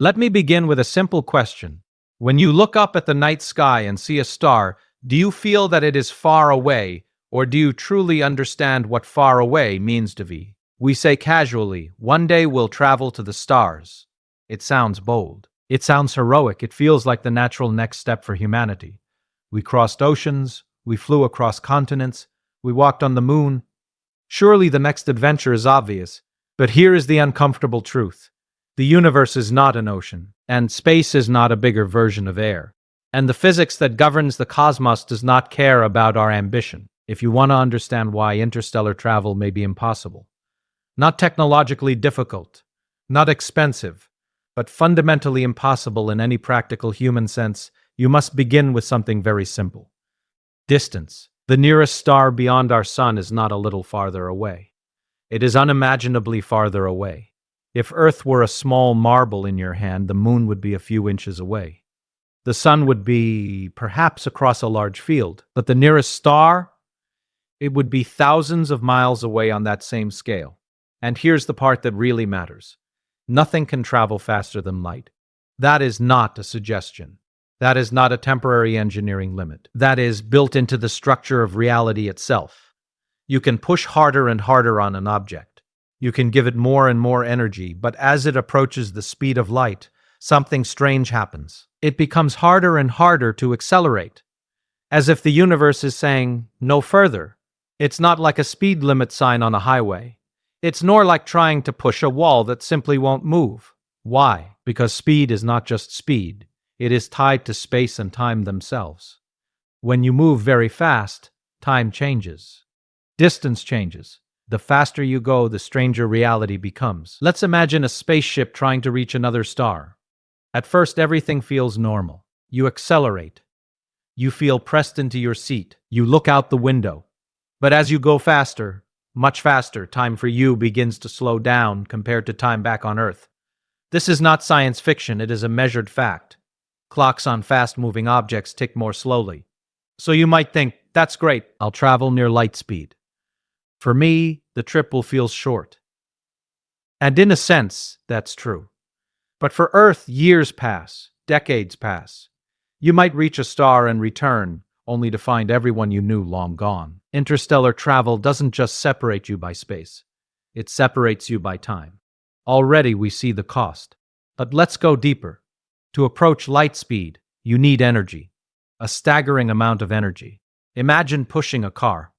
Let me begin with a simple question. When you look up at the night sky and see a star, do you feel that it is far away, or do you truly understand what far away means to be? We say casually, one day we'll travel to the stars. It sounds bold. It sounds heroic. It feels like the natural next step for humanity. We crossed oceans, we flew across continents, we walked on the moon. Surely the next adventure is obvious, but here is the uncomfortable truth. The universe is not an ocean, and space is not a bigger version of air. And the physics that governs the cosmos does not care about our ambition, if you want to understand why interstellar travel may be impossible. Not technologically difficult, not expensive, but fundamentally impossible in any practical human sense, you must begin with something very simple. Distance. The nearest star beyond our sun is not a little farther away. It is unimaginably farther away. If Earth were a small marble in your hand, the moon would be a few inches away. The sun would be perhaps across a large field, but the nearest star, it would be thousands of miles away on that same scale. And here's the part that really matters. Nothing can travel faster than light. That is not a suggestion. That is not a temporary engineering limit. That is built into the structure of reality itself. You can push harder and harder on an object. You can give it more and more energy, but as it approaches the speed of light, something strange happens. It becomes harder and harder to accelerate, as if the universe is saying, no further. It's not like a speed limit sign on a highway. It's more like trying to push a wall that simply won't move. Why? Because speed is not just speed. It is tied to space and time themselves. When you move very fast, time changes. Distance changes. The faster you go, the stranger reality becomes. Let's imagine a spaceship trying to reach another star. At first, everything feels normal. You accelerate. You feel pressed into your seat. You look out the window. But as you go faster, much faster, time for you begins to slow down compared to time back on Earth. This is not science fiction, it is a measured fact. Clocks on fast-moving objects tick more slowly. So you might think, that's great, I'll travel near light speed. For me, the trip will feel short. And in a sense, that's true. But for Earth, years pass, decades pass. You might reach a star and return, only to find everyone you knew long gone. Interstellar travel doesn't just separate you by space. It separates you by time. Already we see the cost. But let's go deeper. To approach light speed, you need energy. A staggering amount of energy. Imagine pushing a car.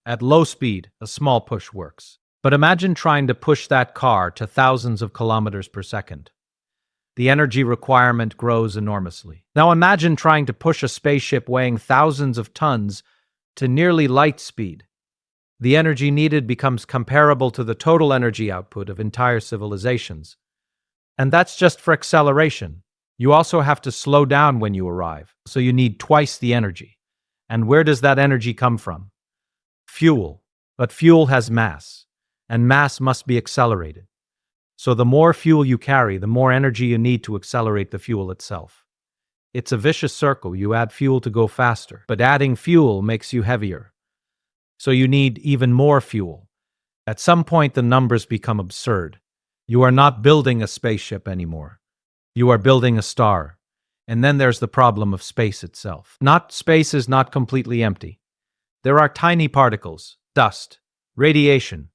At low speed, a small push works. But imagine trying to push that car to thousands of kilometers per second. The energy requirement grows enormously. Now imagine trying to push a spaceship weighing thousands of tons to nearly light speed. The energy needed becomes comparable to the total energy output of entire civilizations. And that's just for acceleration. You also have to slow down when you arrive, so you need twice the energy. And where does that energy come from? Fuel. But fuel has mass, and mass must be accelerated. So the more fuel you carry, the more energy you need to accelerate the fuel itself. It's a vicious circle. You add fuel to go faster, but adding fuel makes you heavier. So you need even more fuel. At some point, the numbers become absurd. You are not building a spaceship anymore. You are building a star. And then there's the problem of space itself. Space is not completely empty. There are tiny particles, dust, radiation.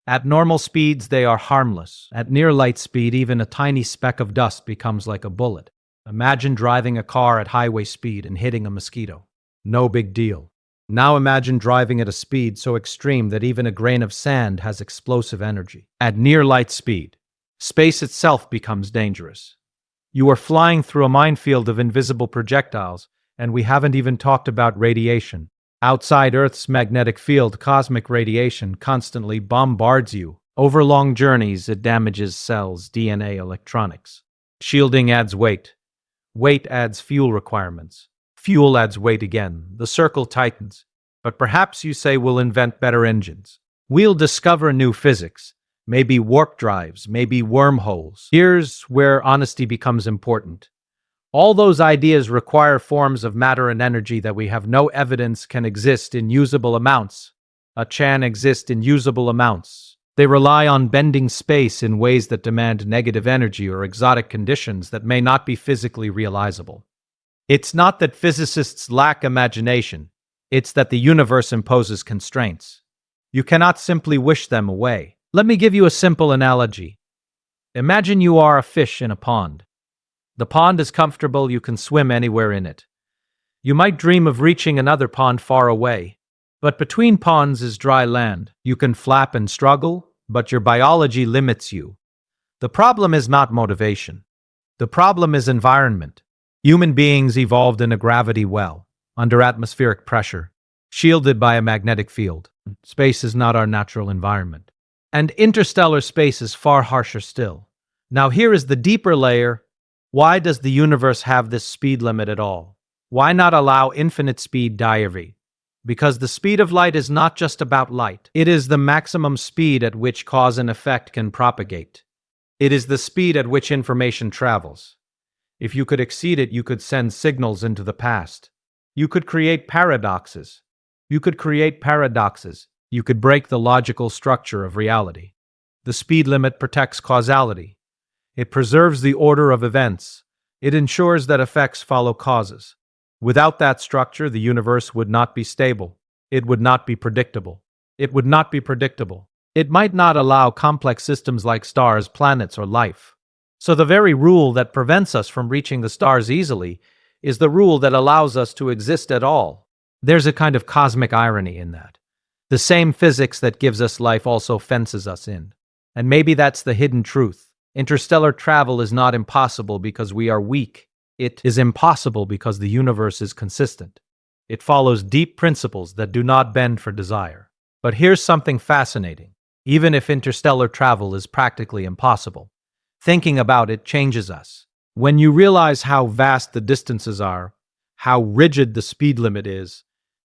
At normal speeds, they are harmless. At near light speed, even a tiny speck of dust becomes like a bullet. Imagine driving a car at highway speed and hitting a mosquito. No big deal. Now imagine driving at a speed so extreme that even a grain of sand has explosive energy. At near light speed, space itself becomes dangerous. You are flying through a minefield of invisible projectiles, and we haven't even talked about radiation. Outside Earth's magnetic field, cosmic radiation constantly bombards you. Over long journeys, it damages cells, DNA, electronics. Shielding adds weight. Weight adds fuel requirements. Fuel adds weight again. The circle tightens. But perhaps you say we'll invent better engines. We'll discover new physics. Maybe warp drives, maybe wormholes. Here's where honesty becomes important. All those ideas require forms of matter and energy that we have no evidence can exist in usable amounts. Exist in usable amounts. They rely on bending space in ways that demand negative energy or exotic conditions that may not be physically realizable. It's not that physicists lack imagination, it's that the universe imposes constraints. You cannot simply wish them away. Let me give you a simple analogy. Imagine you are a fish in a pond. The pond is comfortable, you can swim anywhere in it. You might dream of reaching another pond far away, but between ponds is dry land. You can flap and struggle, but your biology limits you. The problem is not motivation. The problem is environment. Human beings evolved in a gravity well, under atmospheric pressure, shielded by a magnetic field. Space is not our natural environment. And interstellar space is far harsher still. Now here is the deeper layer. Why does the universe have this speed limit at all? Why not allow infinite speed diary? Because the speed of light is not just about light. It is the maximum speed at which cause and effect can propagate. It is the speed at which information travels. If you could exceed it, you could send signals into the past. You could create paradoxes. You could break the logical structure of reality. The speed limit protects causality. It preserves the order of events. It ensures that effects follow causes. Without that structure, the universe would not be stable. It would not be predictable. It might not allow complex systems like stars, planets, or life. So the very rule that prevents us from reaching the stars easily is the rule that allows us to exist at all. There's a kind of cosmic irony in that. The same physics that gives us life also fences us in. And maybe that's the hidden truth. Interstellar travel is not impossible because we are weak. It is impossible because the universe is consistent. It follows deep principles that do not bend for desire. But here's something fascinating. Even if interstellar travel is practically impossible, thinking about it changes us. When you realize how vast the distances are, how rigid the speed limit is,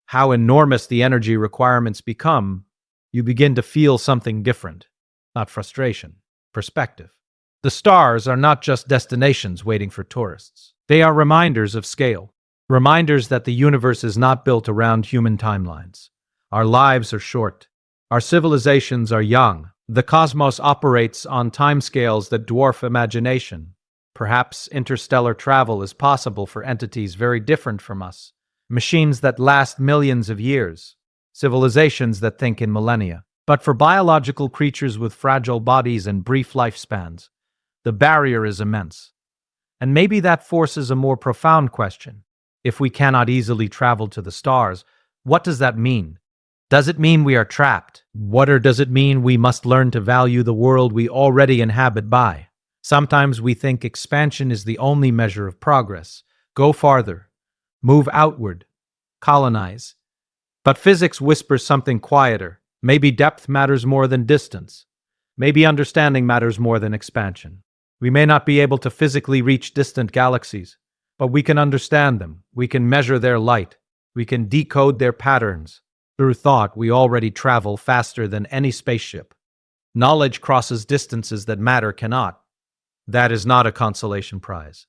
how enormous the energy requirements become, you begin to feel something different. Not frustration, perspective. The stars are not just destinations waiting for tourists. They are reminders of scale, reminders that the universe is not built around human timelines. Our lives are short. Our civilizations are young. The cosmos operates on timescales that dwarf imagination. Perhaps interstellar travel is possible for entities very different from us. Machines that last millions of years. Civilizations that think in millennia. But for biological creatures with fragile bodies and brief lifespans, the barrier is immense. And maybe that forces a more profound question. If we cannot easily travel to the stars, what does that mean? Does it mean we are trapped? Or does it mean we must learn to value the world we already inhabit by? Sometimes we think expansion is the only measure of progress. Go farther. Move outward. Colonize. But physics whispers something quieter. Maybe depth matters more than distance. Maybe understanding matters more than expansion. We may not be able to physically reach distant galaxies, but we can understand them. We can measure their light. We can decode their patterns. Through thought, we already travel faster than any spaceship. Knowledge crosses distances that matter cannot. That is not a consolation prize.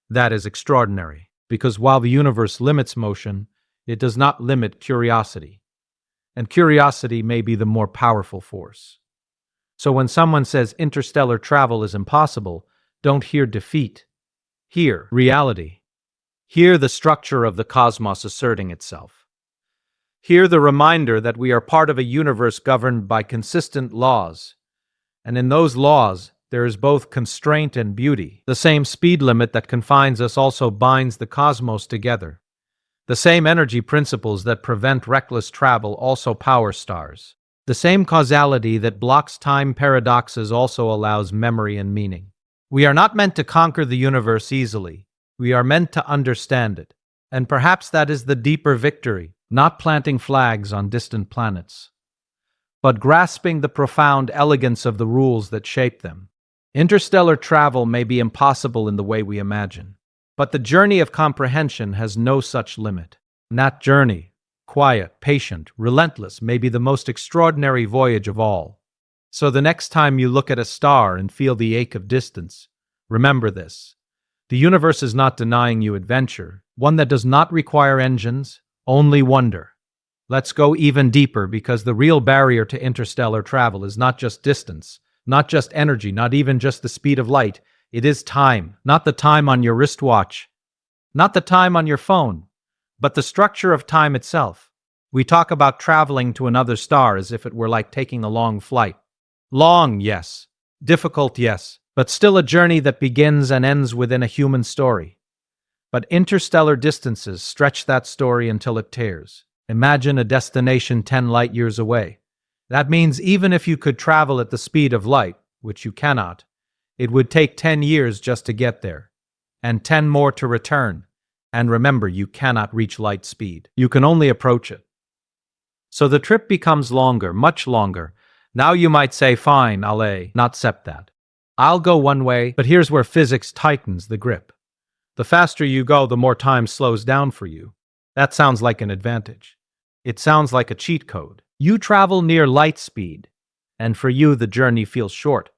That is extraordinary, because while the universe limits motion, it does not limit curiosity. And curiosity may be the more powerful force. So when someone says interstellar travel is impossible, don't hear defeat. Hear reality. Hear the structure of the cosmos asserting itself. Hear the reminder that we are part of a universe governed by consistent laws. And in those laws, there is both constraint and beauty. The same speed limit that confines us also binds the cosmos together. The same energy principles that prevent reckless travel also power stars. The same causality that blocks time paradoxes also allows memory and meaning. We are not meant to conquer the universe easily. We are meant to understand it. And perhaps that is the deeper victory, not planting flags on distant planets, but grasping the profound elegance of the rules that shape them. Interstellar travel may be impossible in the way we imagine, but the journey of comprehension has no such limit. That journey, quiet, patient, relentless, may be the most extraordinary voyage of all. So the next time you look at a star and feel the ache of distance, remember this. The universe is not denying you adventure, one that does not require engines, only wonder. Let's go even deeper because the real barrier to interstellar travel is not just distance, not just energy, not even just the speed of light. It is time, not the time on your wristwatch, not the time on your phone, but the structure of time itself. We talk about traveling to another star as if it were like taking a long flight. Long, yes. Difficult, yes. But still a journey that begins and ends within a human story. But interstellar distances stretch that story until it tears. Imagine a destination 10 light years away. That means even if you could travel at the speed of light, which you cannot, it would take 10 years just to get there, and 10 more to return. And remember, you cannot reach light speed. You can only approach it. So the trip becomes longer, much longer. Now you might say, fine, I'll not accept that. I'll go one way, but here's where physics tightens the grip. The faster you go, the more time slows down for you. That sounds like an advantage. It sounds like a cheat code. You travel near light speed, and for you the journey feels short.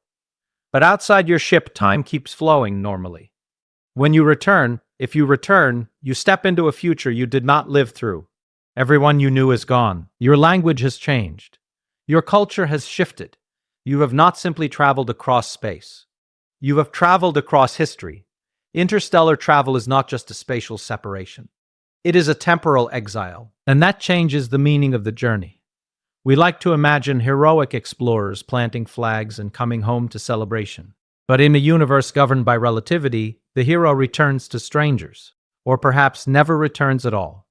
But outside your ship, time keeps flowing normally. When you return, if you return, you step into a future you did not live through. Everyone you knew is gone. Your language has changed. Your culture has shifted. You have not simply traveled across space. You have traveled across history. Interstellar travel is not just a spatial separation. It is a temporal exile, and that changes the meaning of the journey. We like to imagine heroic explorers planting flags and coming home to celebration. But in a universe governed by relativity, the hero returns to strangers, or perhaps never returns at all.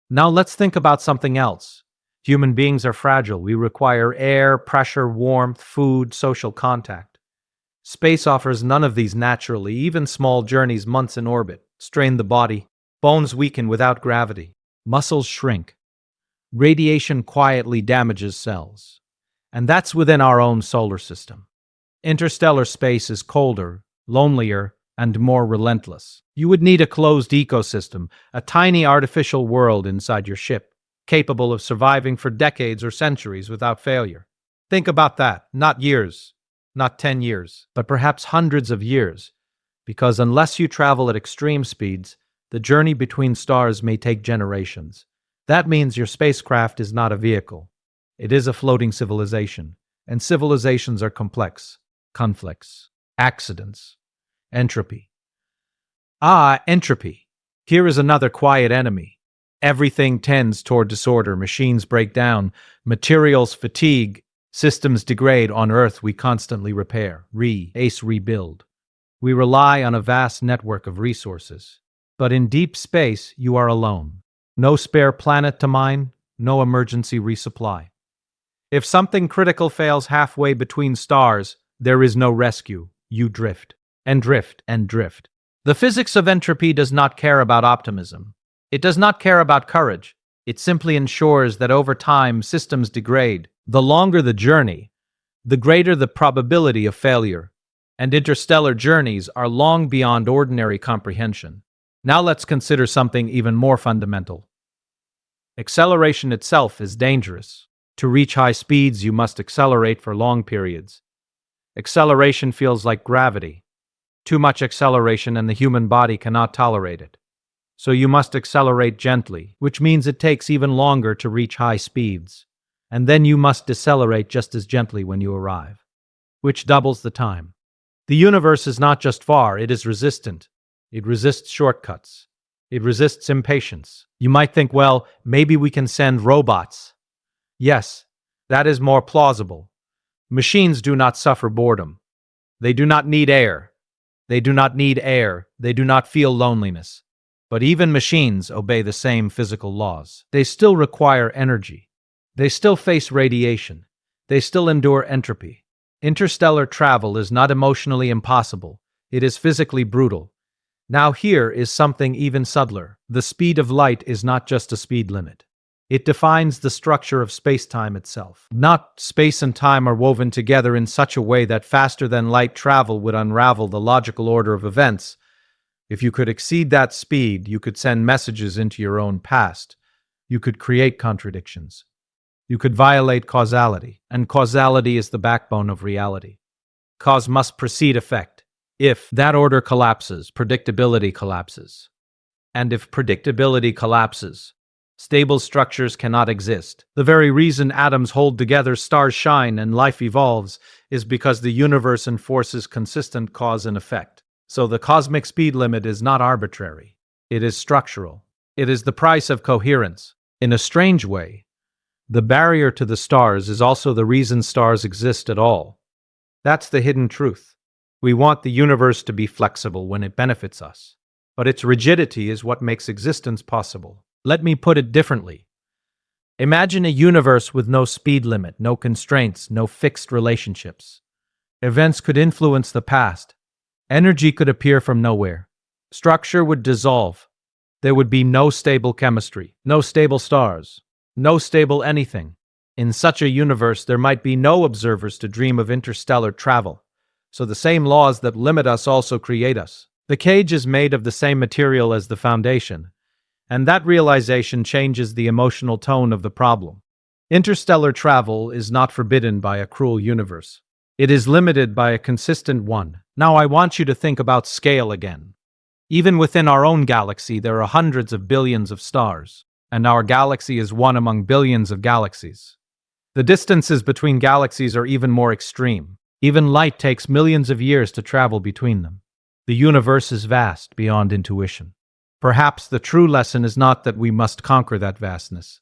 Now let's think about something else. Human beings are fragile. We require air, pressure, warmth, food, social contact. Space offers none of these naturally. Even small journeys, months in orbit, strain the body. Bones weaken without gravity. Muscles shrink. Radiation quietly damages cells. And that's within our own solar system. Interstellar space is colder, lonelier, and more relentless. You would need a closed ecosystem, a tiny artificial world inside your ship, capable of surviving for decades or centuries without failure. Think about that. Not years, not 10 years, but perhaps hundreds of years. Because unless you travel at extreme speeds, the journey between stars may take generations. That means your spacecraft is not a vehicle. It is a floating civilization. And civilizations are complex. Conflicts. Accidents. Entropy. Entropy. Here is another quiet enemy. Everything tends toward disorder. Machines break down. Materials fatigue. Systems degrade. On Earth, we constantly repair, rebuild. We rely on a vast network of resources. But in deep space, you are alone. No spare planet to mine, no emergency resupply. If something critical fails halfway between stars, there is no rescue. You drift, and drift, and drift. The physics of entropy does not care about optimism. It does not care about courage. It simply ensures that over time systems degrade. The longer the journey, the greater the probability of failure. And interstellar journeys are long beyond ordinary comprehension. Now let's consider something even more fundamental. Acceleration itself is dangerous. To reach high speeds, you must accelerate for long periods. Acceleration feels like gravity. Too much acceleration and the human body cannot tolerate it. So you must accelerate gently, which means it takes even longer to reach high speeds. And then you must decelerate just as gently when you arrive, which doubles the time. The universe is not just far, it is resistant. It resists shortcuts. It resists impatience. You might think, well, maybe we can send robots. Yes, that is more plausible. Machines do not suffer boredom. They do not need air. They do not need air. They do not feel loneliness. But even machines obey the same physical laws. They still require energy. They still face radiation. They still endure entropy. Interstellar travel is not emotionally impossible. It is physically brutal. Now here is something even subtler. The speed of light is not just a speed limit. It defines the structure of space-time itself. Not space and time are woven together in such a way that faster-than-light travel would unravel the logical order of events. If you could exceed that speed, you could send messages into your own past. You could create contradictions. You could violate causality, and causality is the backbone of reality. Cause must precede effect. If that order collapses, predictability collapses. And if predictability collapses, Stable structures cannot exist. The very reason atoms hold together, stars shine, and life evolves is because the universe enforces consistent cause and effect. So the cosmic speed limit is not arbitrary. It is structural. It is the price of coherence. In a strange way, the barrier to the stars is also the reason stars exist at all. That's the hidden truth. We want the universe to be flexible when it benefits us, but its rigidity is what makes existence possible. Let me put it differently. Imagine a universe with no speed limit, no constraints, no fixed relationships. Events could influence the past. Energy could appear from nowhere. Structure would dissolve. There would be no stable chemistry, no stable stars, no stable anything. In such a universe, there might be no observers to dream of interstellar travel. So the same laws that limit us also create us. The cage is made of the same material as the foundation, and that realization changes the emotional tone of the problem. Interstellar travel is not forbidden by a cruel universe. It is limited by a consistent one. Now I want you to think about scale again. Even within our own galaxy, there are hundreds of billions of stars, and our galaxy is one among billions of galaxies. The distances between galaxies are even more extreme. Even light takes millions of years to travel between them. The universe is vast beyond intuition. Perhaps the true lesson is not that we must conquer that vastness.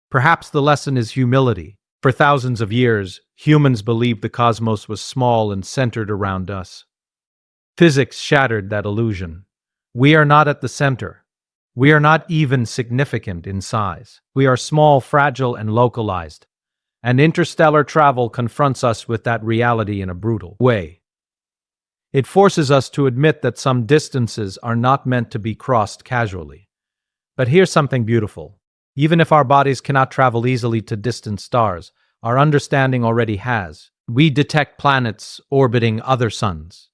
Perhaps the lesson is humility. For thousands of years, humans believed the cosmos was small and centered around us. Physics shattered that illusion. We are not at the center. We are not even significant in size. We are small, fragile, and localized. And interstellar travel confronts us with that reality in a brutal way. It forces us to admit that some distances are not meant to be crossed casually. But here's something beautiful. Even if our bodies cannot travel easily to distant stars, our understanding already has. We detect planets orbiting other suns.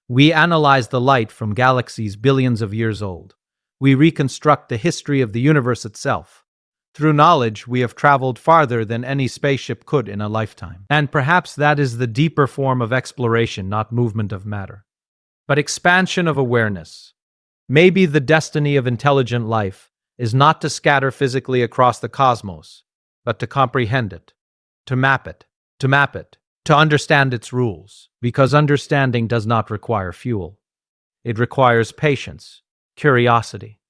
We analyze the light from galaxies billions of years old. We reconstruct the history of the universe itself. Through knowledge, we have traveled farther than any spaceship could in a lifetime. And perhaps that is the deeper form of exploration, not movement of matter, but expansion of awareness. Maybe the destiny of intelligent life is not to scatter physically across the cosmos, but to comprehend it, to map it, to understand its rules, because understanding does not require fuel. It requires patience, curiosity,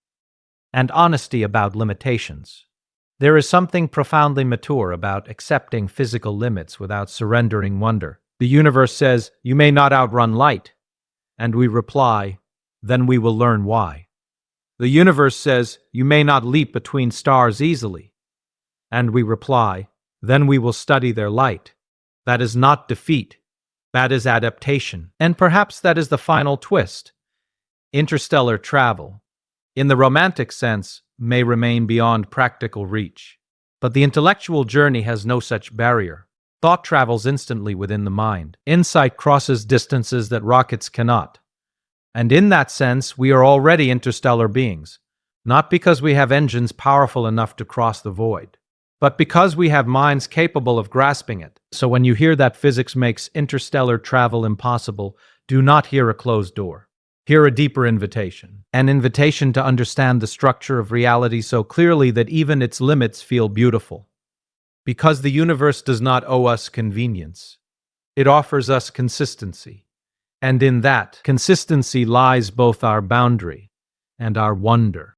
and honesty about limitations. There is something profoundly mature about accepting physical limits without surrendering wonder. The universe says, "You may not outrun light." And we reply, "Then we will learn why." The universe says, "You may not leap between stars easily." And we reply, "Then we will study their light." That is not defeat. That is adaptation. And perhaps that is the final twist. Interstellar travel, in the romantic sense, may remain beyond practical reach. But the intellectual journey has no such barrier. Thought travels instantly within the mind. Insight crosses distances that rockets cannot. And in that sense, we are already interstellar beings, not because we have engines powerful enough to cross the void, but because we have minds capable of grasping it. So when you hear that physics makes interstellar travel impossible, do not hear a closed door. Hear a deeper invitation, an invitation to understand the structure of reality so clearly that even its limits feel beautiful. Because the universe does not owe us convenience. It offers us consistency. And in that consistency lies both our boundary and our wonder.